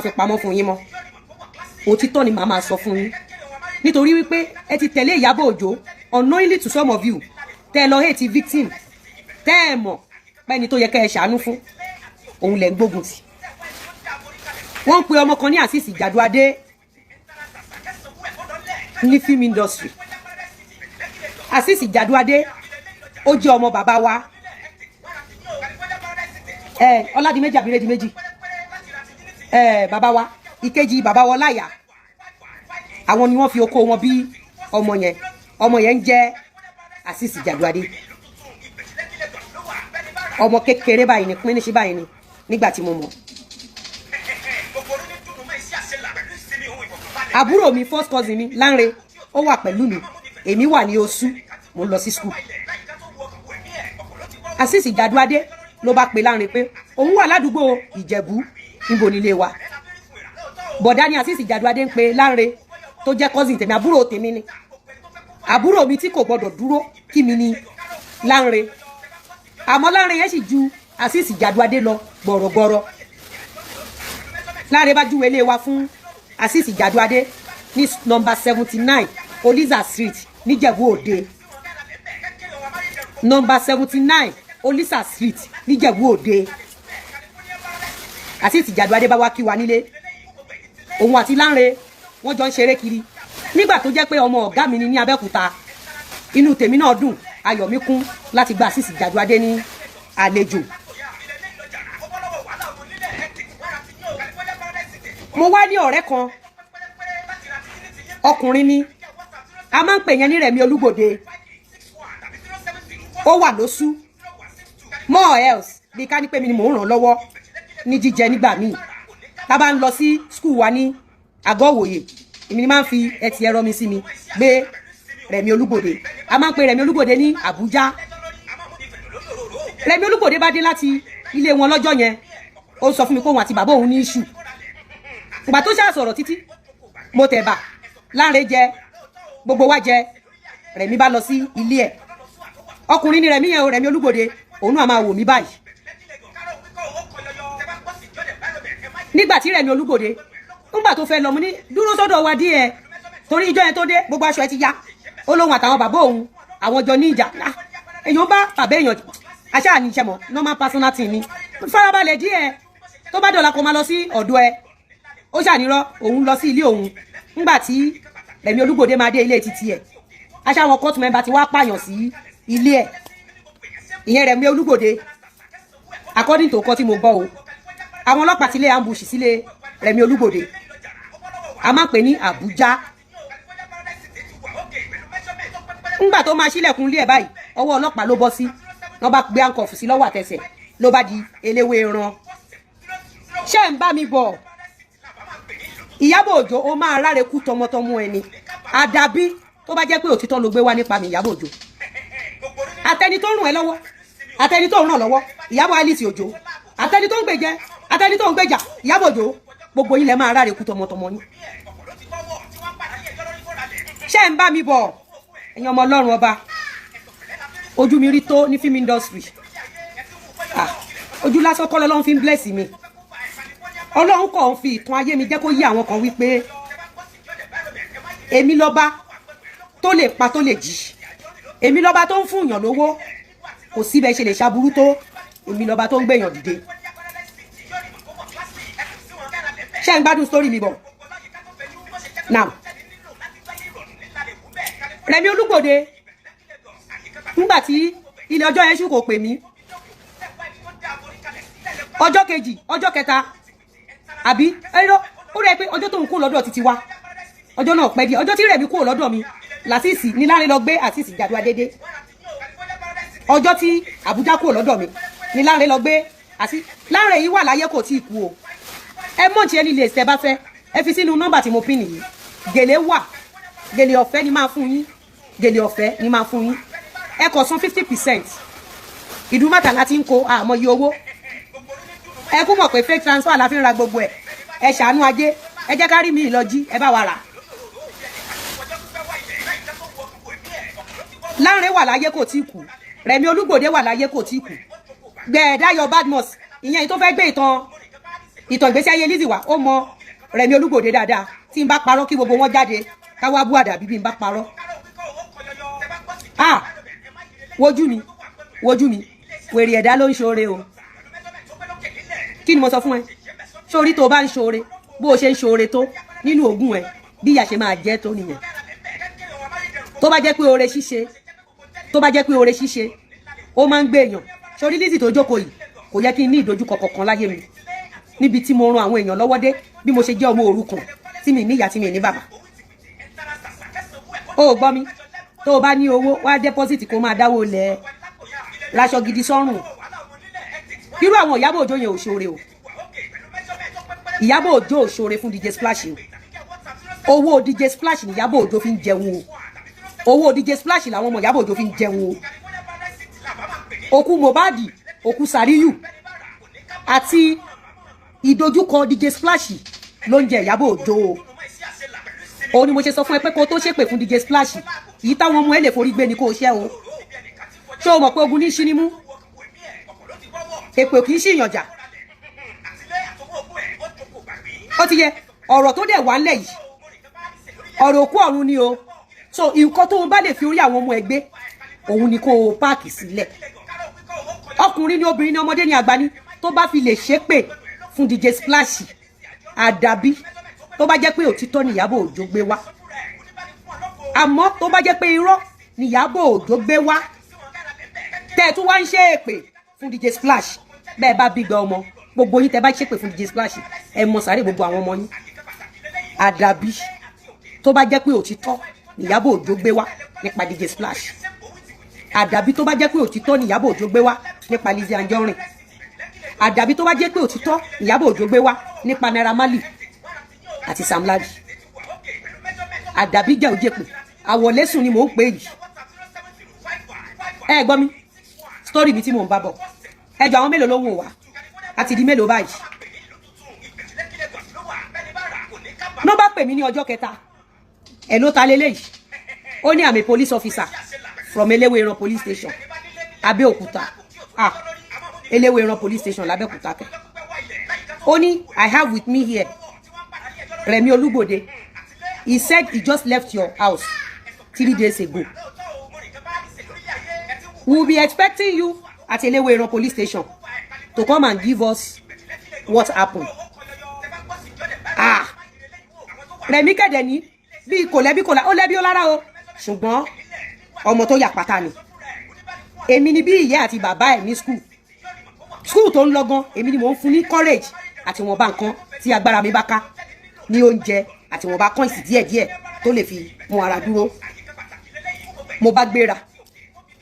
máa fi pamọ́ fún yín mọ́ òtítọ́ ni màá máa sọ fún yín nítorí wípé ẹ ti tẹ̀lé Ìyábọ̀ Òjó unknowingly to some of you tẹ́ ẹ lọ hate victim tẹ́ ẹ mọ̀ pẹ́ni tó yẹ kẹ́ ẹ ṣàánú fún òun lẹ̀ ń gbógun tì wọ́n ń pe ọmọ kan ní Azeez Jaduade ní film industry Azeez Jaduade ó jẹ́ ọmọ bàbá wa Ọládìméjì àbírèdìméjì bàbá wa ìkejì bàbá wa Ọláìyá àwọn ni wọ́n fi okó wọn bí ọmọ yẹn ń jẹ́ Azeez Jaduade ọmọ kékeré báyìí ni pín ní sí báyìí ni nígbà tí mo mọ̀ àbúrò mi first cousin mi Lánre ó wà pẹ̀lú mi èmi wà ní Oṣù mo lọ sí school Azeez Jaduade ló bá pe Lánre pé òun wà ládùúgbò Ìjẹ̀bú níbo nílé wa bọ̀dá ni Azeez Jaduade ń pe Lánre tó jẹ́ cousin tèmi àbúrò tèmi ni àbúrò mi tí kò gbọdọ̀ dúró kí mi ni Lánre àmọ́ Lánre yẹn sì ju Azeez Jaduade lọ gbọ̀rọ̀gbọ̀rọ̀ Lánre bá júwe ilé wa fún Azeez Jaduade ní number 79 Oliza Street níjẹ̀bú Òde number 79 Oliza Street níjẹ̀bú Òde Azeez Jaduade bá wá kí wa nílé òun àti Lánre wọ́n jọ ń ṣeré kiri nígbà tó jẹ́ pé ọmọ ọ̀gá mi ni ní Abẹ́òkúta inú tèmi náà dùn ayọ̀ mi kún láti gba Azeez Jaduade ní àlejò mo wá ní ọ̀rẹ́ kan ọkùnrin ni a máa ń pè yẹn ní Rẹ̀mí Olúgbòde ó wà lóṣù more else bí ká ní pé mi ni mò ń ràn lọ́wọ́ ní jíjẹ nígbà míì tá bá ń lọ sí school wa ní Àgọ́ Ìwòye èmi ni máa ń fi ẹtì ẹ̀rọ mi sí mi gbé Rẹ̀mí Olúgbòde a máa ń pe Rẹ̀mí Olúgbòde ní Àbújá Rẹ̀mí Olúgbòde bá dé láti ilé wọn lọ́jọ́ yẹn ó sọ fún mi pé òun àti bàbá òun ní issue ìgbà tó ṣáà sọ̀rọ̀ títí mo tẹ̀bà Lánre jẹ gbogbo wa jẹ Rẹ̀mí bá lọ sí ilé ẹ̀ ọkùnrin ni Rẹ̀mí yẹn o Rẹ̀mí Olúgbòde òun náà máa wò mí báyìí nígbà tí Rẹ̀mí Olúgbòde nígbà tó fẹ́ lọ mo ní dúró sọ́dọ̀ wa díẹ̀ torí ìjọ yẹn tó dé gbogbo aṣọ ẹ ti ya ó lóhun àtàwọn bàbá òun àwọn jọ ní ìjà èèyàn bá bàbá èèyàn aṣáà ní iṣẹ́ mọ̀ normal personality ni farabalẹ̀ díẹ̀ tó bá dọ̀la kó máa lọ sí ọ̀dọ̀ ẹ ó ṣànírọ́ òun lọ sí ilé òun nígbà tí Rẹ̀mí Olúgbòde máa dé ilé títí ẹ̀ aṣáwọn court member ti wá pààyàn sí ilé ẹ̀ ìyẹn Rẹ̀mí Olúgbòde according to nǹkan tí mo gbọ́ o àwọn ọlọ́pàá ti lé ambush sílé Rẹ̀mí Olúgbòde a máa ń pè ní Àbújá ńgbà tó máa ṣílẹ̀kùn ilé ẹ̀ báyìí ọwọ́ ọlọ́pàá ló bọ́ sí wọ́n bá gbé handcuff sí lọ́wọ́ àtẹsẹ̀ ló bá di eléwé ran ṣé ń bá mi bọ̀ Ìyábọ̀ Òjó ó máa ráre kú tọmọtọmọ ẹni àdàbí tó bá jẹ́ pé òtítọ́ ló gbé wá nípa mi Ìyábọ̀ Òjó àtẹni tó ràn ẹ́ lọ́wọ́ àtẹni tó ràn lọ́wọ́ Ìyábọ̀ Alice Òjó àtẹni tó ń gbèjẹ àtẹni tó ń gbèjà Ìyábọ̀ Òjó gbogbo yín lẹ máa ráre kú tọmọtọmọ yín ṣé ń bá mi bọ̀ ẹ̀yin ọmọ Ọlọ́run ọba ojú mi rí tó ní film industry ojú lásán kọ́ lọ́lọ́run fi ń bless mi Ọlọ́run kàn fi ìtàn ayé mi jẹ́ kó yé àwọn kan wípé èmi lọ́ba tó lè pa tó lè jí èmi lọ́ba tó ń fún èèyàn lówó kò síbẹ̀ ṣe lè ṣaburú tó èmi lọ́ba tó ń gbèyàn dìde ṣé ń gbádùn story mi bọ̀ now Rẹ̀mí Olúgbòde nígbà tí ilé ọjọ́ yẹn ṣù kò pè mí ọjọ́ kejì ọjọ́ kẹta àbí ẹ̀rọ ó rẹ̀ pé ọjọ́ tó ń kó lọ́dọ̀ títí wá ọjọ́ náà pẹ́ di ọjọ́ tí Rẹ̀mí kó lọ́dọ̀ mi Lásìsì ní Lánre lọ gbé Azeez Jaduade dé ọjọ́ tí Àbújá kó lọ́dọ̀ mi ní Lánre lọ gbé Azeez Lánre yìí wà láyé kò tí ì kú o ẹ mọ̀ọ́tì ẹni lè ṣẹ́ bá fẹ́ ẹ fi sínú nọ́mbà tí mo pín nìyí gèlè wà gèlè ọ̀fẹ́ ni máa fún yín gèlè ọ̀fẹ́ ni máa fún yín ẹ kò san 50% Ìdúmọ̀tà láti ń kó àmọ́ iye owó ẹ kú mọ̀ pé fake transfer la fi ń ra gbogbo ẹ̀ ẹ ṣàánú ajé ẹ jẹ́ ká rí mi ìlọ́jí ẹ bá wa rà Lánre wà láyé kò tí kú Rẹ̀mí Olúgbòde wà láyé kò tí kú Gbẹ̀dáyọ̀ Badmus ìyẹn tó fẹ́ gbé ìtàn ìgbésí ayé Lizzy wá ó mọ Rẹ̀mí Olúgbòde dáadáa tí n bá parọ́ kí gbogbo wọn jáde káwá bú Àdàbí bí n bá parọ́ wojú mi wèrè ẹ̀dá ló ń ṣoore o kí ni mo sọ fún ẹ sórí tó bá ń ṣoore bó o ṣe ń ṣoore tó nínú ogún ẹ bí ìyà ṣe máa jẹ tó nìyẹn tó bá jẹ́ pé oore ṣíṣe ó máa ń gbé èèyàn sórí Lizzy tó jókòó yìí kò yẹ kí n ní ìdojúkọ kankan láyé mi níbi tí mo ran àwọn èèyàn lọ́wọ́ dé bí mo ṣe jẹ́ ọmọ òrukàn tí mi níyà tí mi ní bàbá ó gbọ́ mi tó o bá ní owó wá dẹ́pọ́sìtì kó máa dáwó lẹ̀ láṣọ gidi sọ́rùn irú àwọn Ìyábọ̀ Òjó yẹn ò ṣoore o Ìyábọ̀ Òjó ò ṣoore fún DJ Splash o owó DJ Splash ni Ìyábọ̀ Òjó fi ń jẹun o owó DJ Splash làwọn ọmọ Ìyábọ̀ Òjó fi ń jẹun o òkú Mohbad òkú Sàríyù àti ìdojúkọ DJ Splash ló ń jẹ Ìyábọ̀ Òjó o òun ni mo ṣe sọ fún ẹ pé kó tó ṣépè fún DJ Splash yìí táwọn ọmọ ẹ lè forí gbé ni kó o ṣe o ṣé o mọ̀ pé ogun ní í ṣí ní mú èpè kì í ṣì yànjà ó ti yẹ ọ̀rọ̀ tó dẹ̀ wá ńlẹ̀ yìí ọ̀rọ̀ òkú ọ̀run ni o so nǹkan tó o bá lè fi orí àwọn ọmọ ẹ gbé òun ni kó o páàkì sílẹ̀ ọkùnrin ni obìnrin ni ọmọdé ni àgbà ni tó bá fi lè ṣépè fún DJ Splash Àdàbí tó bá jẹ́ pé òtítọ́ ni Ìyábọ̀ Òjó gbé wá àmọ́ tó bá jẹ́ pé irọ́ ni Ìyábọ̀ Òjó gbé wá tẹ́ tún wá ń ṣe èpè fún DJ Splash bẹ́ẹ̀ bá bí gba ọmọ gbogbo yín tẹ́ bá ṣépè fún DJ Splash ẹ mọ sáré gbogbo àwọn ọmọ yín Àdàbí tó bá jẹ́ pé òtítọ́ ni Ìyábọ̀ Òjó gbé wá nípa DJ Splash Àdàbí tó bá jẹ́ pé òtítọ́ ni Ìyábọ̀ Òjó gbé wá nípa Lizzy Anjorin Àdàbí tó bá jẹ́ pé òtítọ́ ni Ìyábọ̀ Òjó gbé wá nípa Naira Marley àti Sam Larry Àdàbí jẹ́ òjèpè àwọ̀lẹ́sùn ni mò ń pè yìí ẹ gbọ́ mi story mi tí mò ń bá bọ̀ ẹjọ́ àwọn mélòó ló wò wá àti di mélòó báyìí ló bá pè mí ní ọjọ́ kẹta ẹ̀ ló ta lélẹ́yìí ó ní I'm a police officer from Eléwéran police station Abẹ́òkúta Eléwéran police station l'Abẹ́òkúta kẹ́ ó ní I have with me here Rẹ̀mí Olúgbòde he said he just left your house 3 days ago we will be expecting you at Eléwéran police station to come and give us what happened Rẹ̀mí kẹ̀dẹ̀ ní bí kò lẹ́bí kò lá ó lẹ́bí ó lára o ṣùgbọ́n ọmọ tó yà pátá ni èmi ni bí ìyá àti bàbá ẹ̀ ní school tó ń lọ gan èmi ni mò ń fún ní courage àti wọn bá nǹkan tí agbára mi bá ká ní oúnjẹ àti wọn bá kọ́ ìsì díẹ̀díẹ̀ tó lè fi mú ara dúró mo bá gbéra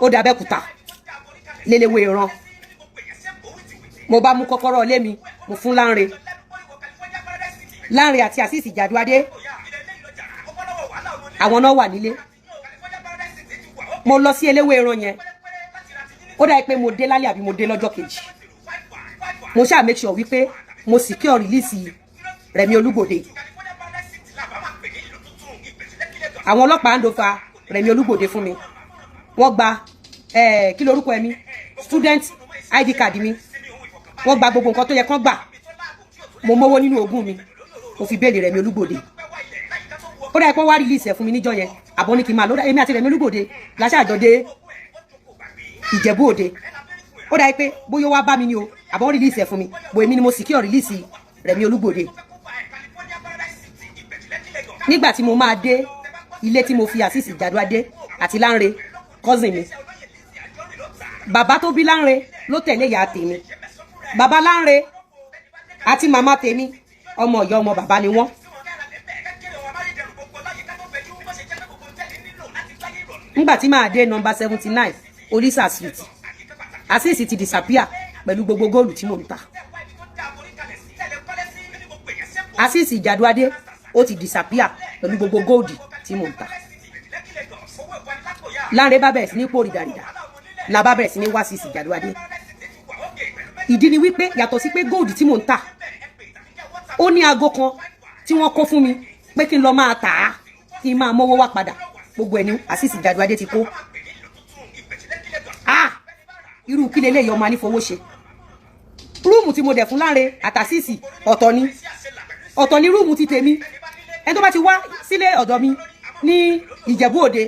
ó dé Abẹ́òkúta l'Eléwéran mo bá mú kọ́kọ́rọ́ ilé mi mo fún Lánre àti Azeez Jàdúadé àwọn náà wà nílé mo lọ sí Eléwéran yẹn ó dà pé mo dé lálẹ́ àbí mo dé lọ́jọ́ kejì mo ṣáà make sure wípé mo secure release Rẹ̀mí Olúgbòde àwọn ọlọ́pàá hand over Rẹ̀mí Olúgbòde fún mi wọ́n gba kí lorúkọ ẹ̀mí student ID card mi wọ́n gba gbogbo nǹkan tó yẹ kán gbà mo mówó nínú ogún mi mo fi béèlì Rẹ̀mí Olúgbòde ó dà pé wọ́n wá release ẹ̀ fún mi níjọ́ yẹn àbọ̀ ní kí n máa lọ́dà èmi àti Rẹ̀mí Olúgbòde láṣàjọ dé Ìjẹ̀bú Òde ó dà pé bóyá wá bá mi ni o àbọ̀ release ẹ̀ fún mi bó èmi ni mo secure release Rẹ̀mí Olúgbòde nígbà tí mo máa dé ilé tí mo fi Azeez Jàdúadé àti Lánre cousin mi bàbá tó bí Lánre ló tẹ̀lé ìyá tèmi bàbá Lánre àti màmá tèmi ọmọ ìyá ọmọ bàbá ni wọ́n nígbà tí máa dé number 79 Orisa Street Azeez ti disappear pẹ̀lú gbogbo góòlù tí mo ń ta Azeez Jàdúadé ó ti disappear pẹ̀lú gbogbo góòlù tí mo ń ta Lánre bá bẹ̀rẹ̀ sí ní pò rìdàrìdà la bá bẹ̀rẹ̀ sí ní wá Azeez Jàdúadé ìdí ni wípé yàtọ̀ sí pé góòlù tí mo ń ta ó ní aago kan tí wọ́n kó fún mi pé kí n lọ máa tà á kí n máa mọ́wọ́ wá padà gbogbo ẹni Azeez Jàdúadé ti kó irú kí leléyìí ọmọ anífowó ṣe rúùmù tí mo dẹ̀ fún Lanre àtàsíìsì ọ̀tọ̀ ni rúùmù ti tèmi. ẹni tó bá ti wá sílé ọ̀dọ̀ mi ní Ìjẹ̀bú Òde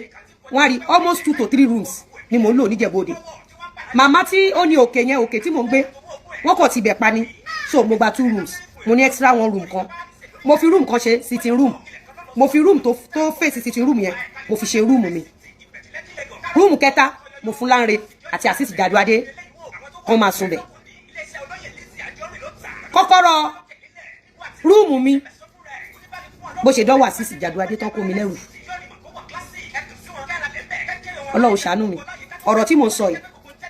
wọ́n á rí almost 2 to 3 rooms ni mo ń lò ní Ìjẹ̀bú Òde. màmá tí ó ní òkè yẹn òkè tí mò ń gbé wọ́n kàn ti bẹ̀ pa ni, so mo gba 2 rooms, mo ní extra 1 room kan, mo fi room kan ṣe sitting room, mo fi room tó face sitting room yẹn mo fi ṣe room mi. room kẹta mo fún Lanre àti Azeez Jàdùadé wọ́n máa sùn bẹ̀. kọ́kọ́rọ́ room mi bó ṣe dánwò Azeez Jàdùadé tán kó mi lẹ́rù. Ọlọ́run ṣàánú mi, ọ̀rọ̀ tí mo sọ yìí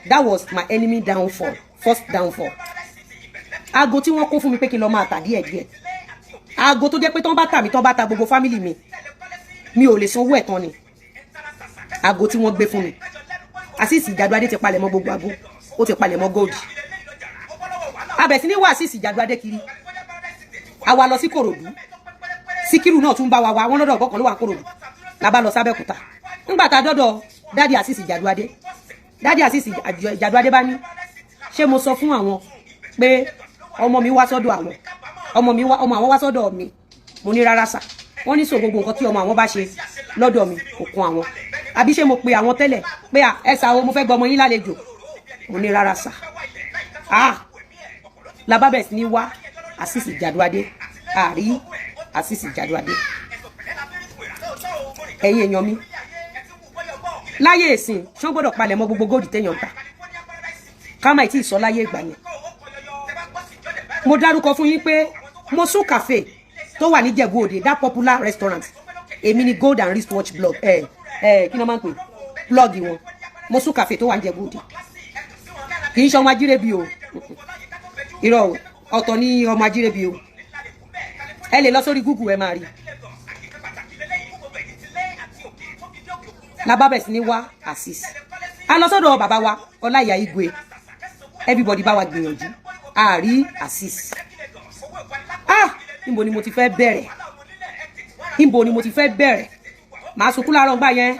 that was my enemy downfall, first downfall. aago tí wọ́n kó fún mi pé kí n lọ máa tà díẹ̀díẹ̀, aago tó jẹ́ pé tán bá tà mí tán bá ta gbogbo family mi ò lè sanwó ẹ̀ tán ni. aago tí wọ́n gbé fún mi, Azeez Jàdùadé ti palẹ̀ mọ́ gbogbo aago, ó ti palẹ̀ mọ́ gold. abẹ̀ sí ní wá Azeez Jàdùadé kiri, àwa lọ sí Kòròdú, Síkírù náà tún bá wa wá, wọ́n lọ́dọ̀ ọ̀gọ́kan ló wà Kòròdú, la bá lọ sábẹ́kúta. nígbà tá a dọ́dọ̀ dáàdi Azeez Jàdùadé, dáàdi Azeez Jàdùadé bá ní ṣé mo sọ fún àwọn pé ọmọ mi wá sọ́dọ̀ àwọn, ọmọ àwọn wá sọ́dọ̀ mi. mo ní rárá sà, wọ́n ní sọ gbogbo nǹkan tí ọmọ àwọn bá ṣe lọ́dọ̀ mi kò kún àwọn, àbí ṣé mo pe àwọn tẹ́lẹ̀ pé ẹ sà o mo fẹ́ gbọmọ yín lálejò. mo ní rárá sà. la bá bẹ̀rẹ̀ sí ní wá Azeez Jàdùadé, àrí Azeez Jàdùadé. ẹ̀yin èèyàn mi láyé ìsìn ṣán gbọ́dọ̀ palẹ̀ mọ́ gbogbo góòdì téèyàn ta ká má tí ì sọ láyé ìgbà yẹn. mo dárúkọ fún yín pé Mosu Cafe tó wà ní Ìjẹ̀bú Òde, that popular restaurant, èmi ni gold and wristwatch blog kí ló máa ń pè blog wọn. Mosu Cafe tó wà ní Ìjẹ̀bú Òde kì í ṣe ọmọ Ajírébi o, irọ́ ọ̀tọ̀ ní ọmọ Ajírébi o. ẹ lè lọ sórí Google ẹ máa rí. la bá bẹ̀ sí ní wá Azeez, a lọ sọ́dọ̀ bàbá wa Ọláìyá Igwe, everybody bá wa gbìyànjú àrí Azeez. níbo ni mo ti fẹ́ bẹ̀rẹ̀, níbo ni mo ti fẹ́ bẹ̀rẹ̀. màá sunkún láàárọ̀ gbà yẹn,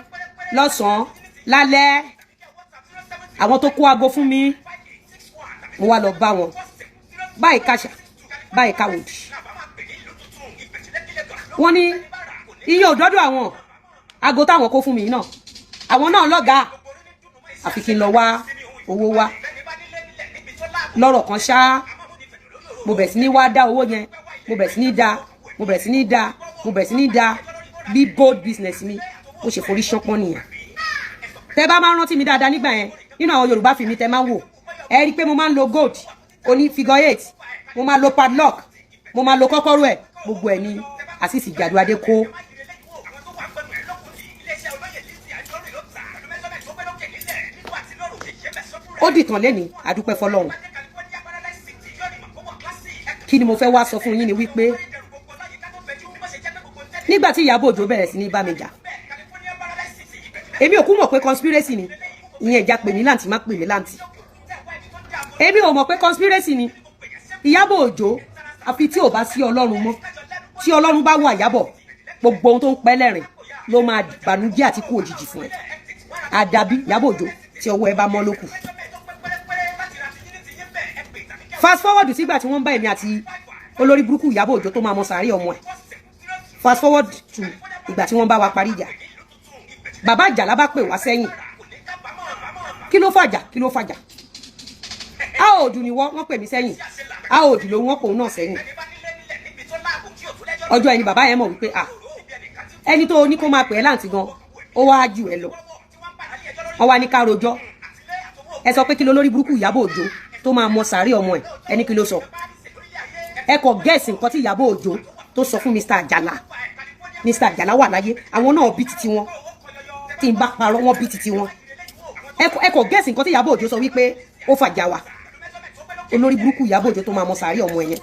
lọ́sàn-án, lálẹ́. àwọn tó kó aago fún mi mo wá lọ bá wọn, báyìí kàṣà báyìí káwòdì. wọ́n ní iye òdọ́dọ̀ àwọn aago táwọn kó fún mi náà, àwọn náà lọ́gàá, àfi kí n lọ wá owó wá. lọ́rọ̀ kan ṣá mo bẹ̀rẹ̀ sí ní wá dá owó yẹn, mo bẹ̀rẹ̀ sí ní dá, mo bẹ̀rẹ̀ sí ní dá, mo bẹ̀rẹ̀ sí ní dá. bí gold business mi ó ṣe forí ṣánpọ́n nìyẹn. tẹ́ bá máa rántí mi dáadáa nígbà yẹn nínú àwọn Yorùbá fi mi tẹ́ máa ń wò, ẹ rí i pé mo máa ń lo gold oní figure 8, mo máa lo padlock, mo máa lo kọ́kọ́rọ́ ẹ̀, gbogbo ẹ̀ ní Azeez Jàdùadé kó. ó dìtàn lẹ́ni àdúpẹ́ fọlọ́run. kí ni mo fẹ́ wá sọ fún yín ni wípé nígbà tí Ìyábọ̀ Òjó bẹ̀rẹ̀ sí ní bá mi jà, èmi ò kú mọ̀ pé conspiracy ni, ìyẹn ìjà pè mí láǹtì má pè mí láǹtì. èmi ò mọ̀ pé conspiracy ni. Ìyábọ̀ Òjó àfi tí ò bá sí Ọlọ́run mọ́, tí Ọlọ́run bá wà Ìyábọ̀, gbogbo ohun tó ń pẹ́ lẹ́rìn ló máa bànújẹ́ àti kú òjijì fún ẹ. àdàbí Ìyábọ̀ Òjó tí ọwọ́ ẹ bá mọ́ lókù. fast forward sígbà tí wọ́n bá èmi àti olórí burúkú Ìyábọ̀ Òjó tó máa mọ sàárè ọmọ ẹ̀. fast forward to ìgbà tí wọ́n bá wa parí ìjà, bàbá Àjàlá bá pè wá sẹ́yìn. kí ló fàjà, kí ló fàjà? a ò dùn ní wọ́n pè mí sẹ́yìn, a ò dùn lóhun wọ́n pòun náà sẹ́yìn. ọjọ́ ẹni bàbá yẹn mọ̀ wípé ẹni tó ní kó máa pè é láǹtì gan ó wá jù ẹ lọ. wọ́n wá ní ká rojọ́, ẹ sọ pé kí ló lórí burúkú Ìyábọ̀ Òjó tó máa mọ sàárè ọmọ ẹ̀, ẹni kí ló sọ? ẹ kò gẹ̀ẹ́sì nǹkan tí Ìyábọ̀ Òjó tó sọ fún Mr. Àjàlá. Mr. Àjàlá wà láyé, àwọn náà bí titi wọn, tí n bá parọ́ wọn bí titi wọn. ẹ kò gẹ̀ẹ́sì nǹkan tí Ìyábọ̀ Òjó sọ wípé ó fàjà wà, olórí burúkú Ìyábọ̀ Òjó tó máa mọ sàárè ọmọ ẹ̀ yẹn.